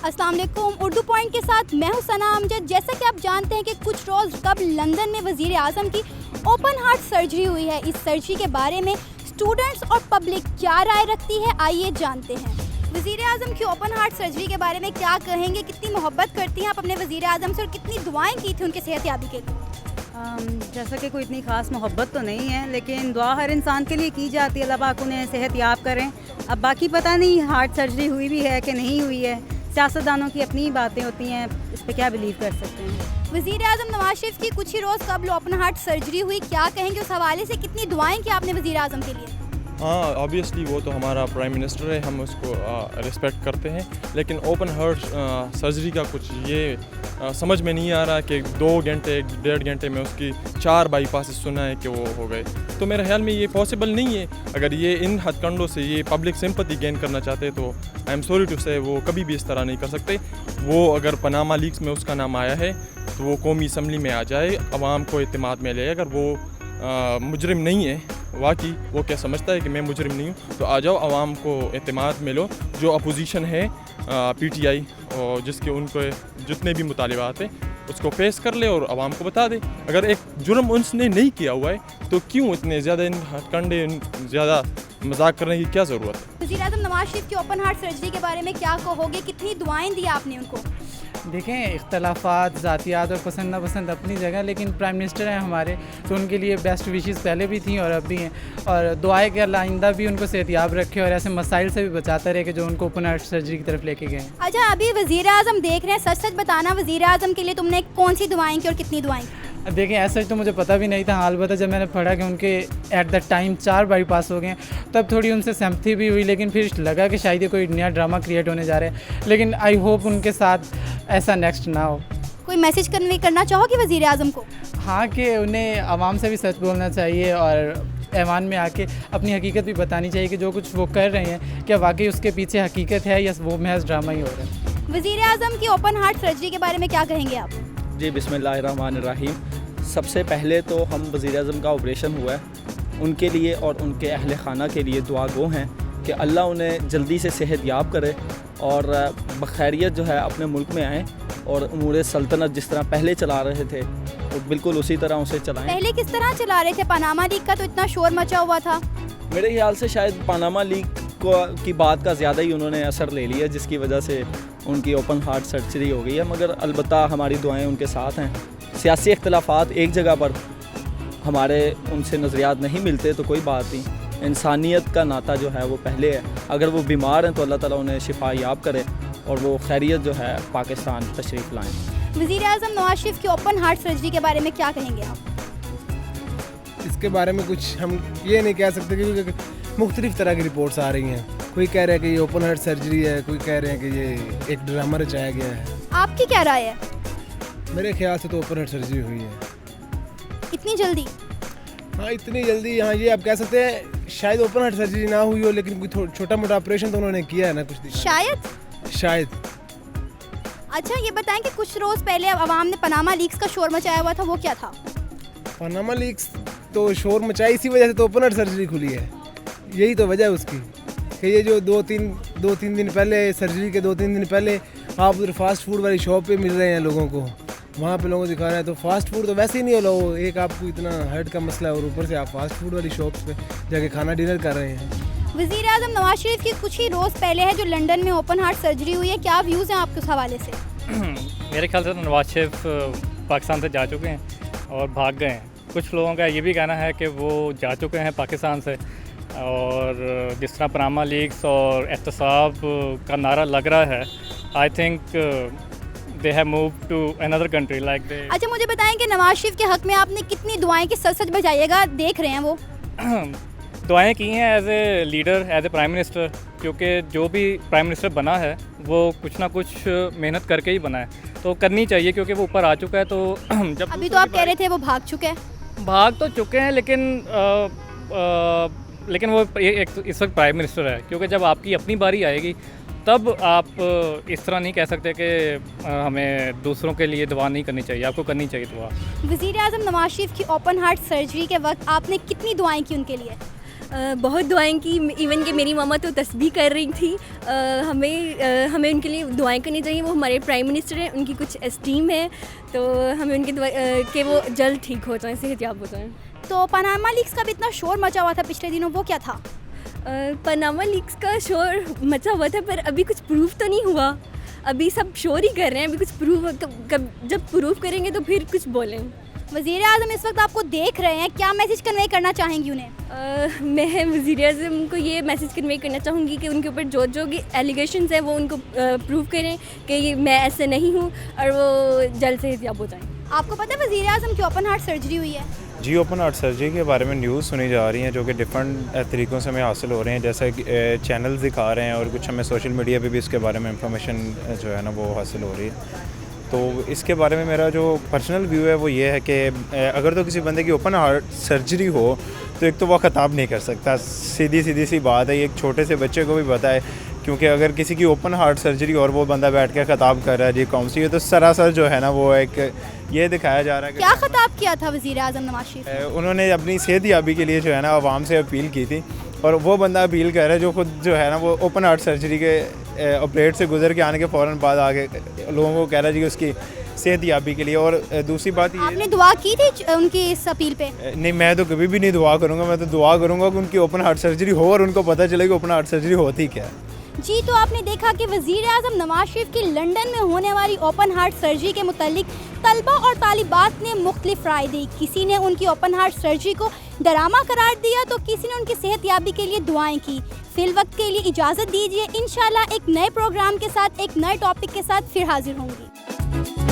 अस्सलाम वालेकुम, उर्दू पॉइंट के साथ मैं हूं सना अमजद। जैसा कि आप जानते हैं कि कुछ रोज़ कबल लंदन में वज़ीर आज़म की ओपन हार्ट सर्जरी हुई है। इस सर्जरी के बारे में स्टूडेंट्स और पब्लिक क्या राय रखती है, आइए जानते हैं। वज़ीर आज़म की ओपन हार्ट सर्जरी के बारे में क्या कहेंगे? कितनी मोहब्बत करती हैं आप अपने वज़ीर आज़म से और कितनी दुआएं की थी उनके सेहतयाबी के लिए? जैसा कि कोई इतनी ख़ास मोहब्बत तो नहीं है, लेकिन दुआ हर इंसान के लिए की जाती है। अल्लाह पाक उन्हें सेहत याब करें। अब बाकी पता नहीं हार्ट सर्जरी हुई भी है कि नहीं हुई है, सियासतदानों की अपनी बातें होती हैं, इस पे क्या बिलीव कर सकते हैं। वज़ीर आज़म नवाज शरीफ की कुछ ही रोज़ कबल ओपन हार्ट सर्जरी हुई, क्या कहेंगे उस हवाले से? कितनी दुआएं की आपने वज़ीर आज़म के लिए? हाँ, ऑब्वियसली वो तो हमारा प्राइम मिनिस्टर है, हम उसको रिस्पेक्ट करते हैं, लेकिन ओपन हार्ट सर्जरी का कुछ ये समझ में नहीं आ रहा कि 2 घंटे 1.5 घंटे में उसकी 4 बाईपासेस सुना है कि वो हो गए। तो मेरे ख्याल में ये पॉसिबल नहीं है। अगर ये इन हथकंडों से ये पब्लिक सिंपैथी गेन करना चाहते तो आई एम सॉरी टू से वो कभी भी इस तरह नहीं कर सकते। वो अगर पनामा लीक्स में उसका नाम आया है तो वो कौमी असम्बली में आ जाए, अवाम को एतमाद में ले। अगर वो मुजरिम नहीं है, वाकई वो क्या समझता है कि मैं मुजरिम नहीं हूँ, तो आ जाओ अवाम को एतमाद में लो। जो अपोजिशन है PTI और जिसके उनको जितने भी मुतालिबात हैं उसको पेश कर ले और आवाम को बता दे। अगर एक जुर्म उसने नहीं किया हुआ है तो क्यों इतने ज़्यादा इन हथकंडे ज़्यादा मजाक करने की क्या ज़रूरत है। वज़ीर आज़म नवाज शरीफ की ओपन हार्ट सर्जरी के बारे में क्या कहोगे? कितनी दुआएं दी आपने उनको? देखें, इख्तलाफात, ज़ातियात और पसंद नापसंद अपनी जगह, लेकिन प्राइम मिनिस्टर हैं हमारे, तो उनके लिए बेस्ट विशेस पहले भी थी और अब भी हैं। और दुआएं कि अल्लाह आइंदा भी उनको सेहतयाब रखे और ऐसे मसाइल से भी बचाता रहे कि जो उनको ओपन हार्ट सर्जरी की तरफ लेके गए। अच्छा, अभी वज़ीर आज़म देख रहे हैं, सच सच बताना, वज़ीर आज़म के लिए तुमने कौन सी दुआएं की और कितनी दुआएं की? देखें, ऐसा तो मुझे पता भी नहीं था, हाल बता जब मैंने पढ़ा कि उनके एट द टाइम 4 बाईपास हो गए, तब थोड़ी उनसे सहमति भी हुई, लेकिन फिर लगा कि शायद ये कोई नया ड्रामा क्रिएट होने जा रहा है। लेकिन आई होप उनके साथ ऐसा नेक्स्ट ना हो। कोई मैसेज करना चाहोगे वज़ीर आज़म को? हाँ, कि उन्हें आवाम से भी सच बोलना चाहिए और ऐवान में आके अपनी हकीकत भी बतानी चाहिए कि जो कुछ वो कर रहे हैं क्या वाकई उसके पीछे हकीकत है या वो महज ड्रामा ही हो रहा है। वज़ीर आज़म की ओपन हार्ट सर्जरी के बारे में क्या कहेंगे आप? जी, बिस्मिल्लाहिर्रहमानिर्रहीम। सबसे पहले तो हम वज़ीर आज़म का ऑपरेशन हुआ है उनके लिए और उनके अहल खाना के लिए दुआ गो हैं कि अल्लाह उन्हें जल्दी से सेहत याब करे और बखैरियत जो है अपने मुल्क में आएँ और उमूर सल्तनत जिस तरह पहले चला रहे थे वो बिल्कुल उसी तरह उसे चलाएँ। पहले किस तरह चला रहे थे? पनामा लीक का तो इतना शोर मचा हुआ था। मेरे ख्याल से शायद पनामा लीक की बात का ज़्यादा ही उन्होंने असर ले लिया, जिसकी वजह से उनकी ओपन हार्ट सर्जरी हो गई है। मगर अलबत्ता हमारी दुआएं उनके साथ हैं। सियासी इख्तलाफात एक जगह पर हमारे उनसे नज़रियात नहीं मिलते तो कोई बात नहीं, इंसानियत का नाता जो है वो पहले है। अगर वो बीमार हैं तो अल्लाह ताला उन्हें शिफा याब करे और वो खैरियत जो है पाकिस्तान तशरीफ़ लाएँ। वज़ीर आज़म नवाज शरीफ की ओपन हार्ट सर्जरी के बारे में क्या कहेंगे आप? इसके बारे में कुछ हम ये नहीं कह सकते क्योंकि मुख्तलिफ़ तरह की रिपोर्ट्स आ रही हैं। कोई कह रहा है कि ये ओपन हार्ट सर्जरी है, कोई कह रहे हैं कि ये एक ड्रामा रचाया गया है। आपकी क्या राय है? मेरे ख्याल से तो ओपन हार्ट सर्जरी हुई है। इतनी जल्दी? हाँ, इतनी जल्दी। हाँ, ये आप कह सकते हैं शायद ओपन हार्ट सर्जरी ना हुई हो, लेकिन कोई छोटा मोटा ऑपरेशन तो उन्होंने किया है ना कुछ दिन। शायद। अच्छा, ये बताएं कि कुछ रोज़ पहले अवाम ने पनामा लीक्स का शोर मचाया हुआ था, वो क्या था? पनामा लीक्स तो शोर मचाई, इसी वजह से तो ओपन हार्ट सर्जरी खुली है। यही तो वजह है उसकी कि ये जो 2-3 दिन पहले सर्जरी के 2-3 दिन पहले आप उधर फास्ट फूड वाली शॉप पे मिल रहे हैं लोगों को, वहाँ पे लोगों को दिखा रहा है। तो फास्ट फूड तो वैसे ही नहीं हो, एक आपको इतना हार्ट का मसला है और ऊपर से आप फास्ट फूड वाली शॉप पे जाके खाना डिनर कर रहे हैं। वज़ीर आज़म नवाज शरीफ की कुछ ही रोज़ पहले है जो लंदन में ओपन हार्ट सर्जरी हुई है, क्या व्यूज़ हैं आपके उस हवाले से? मेरे ख्याल से तो नवाज शरीफ पाकिस्तान से जा चुके हैं और भाग गए हैं। कुछ लोगों का ये भी कहना है कि वो जा चुके हैं पाकिस्तान से, और जिस तरह पनामा लीक्स और एहतसाब का नारा लग रहा है, I think they have moved to another country like they. अच्छा, मुझे बताएं कि नवाज शरीफ के हक़ में आपने कितनी दुआएं की? सच सच बजाइएगा, देख रहे हैं वो। दुआएं की हैं as a leader, as a prime minister, क्योंकि जो भी प्राइम मिनिस्टर बना है वो कुछ ना कुछ मेहनत करके ही बना है, तो करनी चाहिए क्योंकि वो ऊपर आ चुका है। तो जब अभी तो आप कह रहे थे वो भाग चुके हैं। भाग तो चुके हैं, लेकिन वो इस वक्त प्राइम मिनिस्टर है, क्योंकि जब आपकी अपनी बारी आएगी तब आप इस तरह नहीं कह सकते कि हमें दूसरों के लिए दुआ नहीं करनी चाहिए, आपको करनी चाहिए दुआ। वज़ीर आज़म नवाज शरीफ की ओपन हार्ट सर्जरी के वक्त आपने कितनी दुआएं की उनके लिए? बहुत दुआएं की, इवन कि मेरी मामा तो तस्बीह कर रही थी। हमें उनके लिए दुआएं करनी चाहिए। वो हमारे प्राइम मिनिस्टर हैं, उनकी कुछ एस्टीम है, तो हमें उनकी दुआ कि वो जल्द ठीक हो जाएं, सेहतयाब हो जाएं। तो पनामा लीक्स का भी इतना शोर मचा हुआ था पिछले दिनों, वो क्या था? पनामा लीक्स का शोर मचा हुआ था, पर अभी कुछ प्रूफ तो नहीं हुआ। अभी सब शोर ही कर रहे हैं, अभी कुछ प्रूफ जब प्रूफ करेंगे तो फिर कुछ बोलें। वज़ीर आज़म इस वक्त आपको देख रहे हैं, क्या मैसेज कन्वे करना चाहेंगी उन्हें? मैं वज़ीर आज़म को ये मैसेज कन्वे करना चाहूँगी कि उनके ऊपर जो एलिगेशंस हैं वो उनको प्रूव करें कि मैं ऐसे नहीं हूँ, और वो जल्द से एहतियाब हो जाएँ। आपको पता है वज़ीर आज़म की ओपन हार्ट सर्जरी हुई है? जी, ओपन हार्ट सर्जरी के बारे में न्यूज़ सुनी जा रही हैं जो कि डिफरेंट तरीक़ों से हमें हासिल हो रहे हैं, जैसे चैनल्स दिखा रहे हैं और कुछ हमें सोशल मीडिया पे भी इसके बारे में इंफॉर्मेशन जो है ना वो हासिल हो रही है। तो इसके बारे में मेरा जो पर्सनल व्यू है वो ये है कि अगर तो किसी बंदे की ओपन हार्ट सर्जरी हो तो एक तो वो ख़ताब नहीं कर सकता, सीधी सी बात है, ये एक छोटे से बच्चे को भी पता है, क्योंकि अगर किसी की ओपन हार्ट सर्जरी और वो बंदा बैठ के ख़ताब कर रहा है जी कौन सी है, तो सरासर जो है ना वो एक ये दिखाया जा रहा है कि क्या ख़ताब किया था वज़ीर आज़म नवाज शरीफ? उन्होंने अपनी सेहतयाबी के लिए जो है ना आवाम से अपील की थी, और वो बंदा अपील कर रहा है जो खुद जो है ना वो ओपन हार्ट सर्जरी के ऑपरेट से गुजर के आने के फ़ौरन बाद आगे लोगों को कह रहा है जी उसकी सेहतयाबी के लिए। और दूसरी बात ये, आपने दुआ की थी उनकी इस अपील पे? नहीं, मैं तो कभी भी नहीं दुआ करूँगा, मैं तो दुआ करूँगा कि उनकी ओपन हार्ट सर्जरी हो और उनको पता चले कि ओपन हार्ट सर्जरी होती क्या है। जी, तो आपने देखा कि वज़ीर आज़म नवाज शरीफ की लंदन में होने वाली ओपन हार्ट सर्जरी के मुतालिक तलबा और तालिबात ने मुख्तलिफ राय दी। किसी ने उनकी ओपन हार्ट सर्जरी को डरामा करार दिया तो किसी ने उनकी सेहतयाबी के लिए दुआएं की। फिल वक्त के लिए इजाज़त दीजिए, इंशाल्लाह एक नए प्रोग्राम के साथ, एक नए टॉपिक के साथ फिर हाजिर होंगी।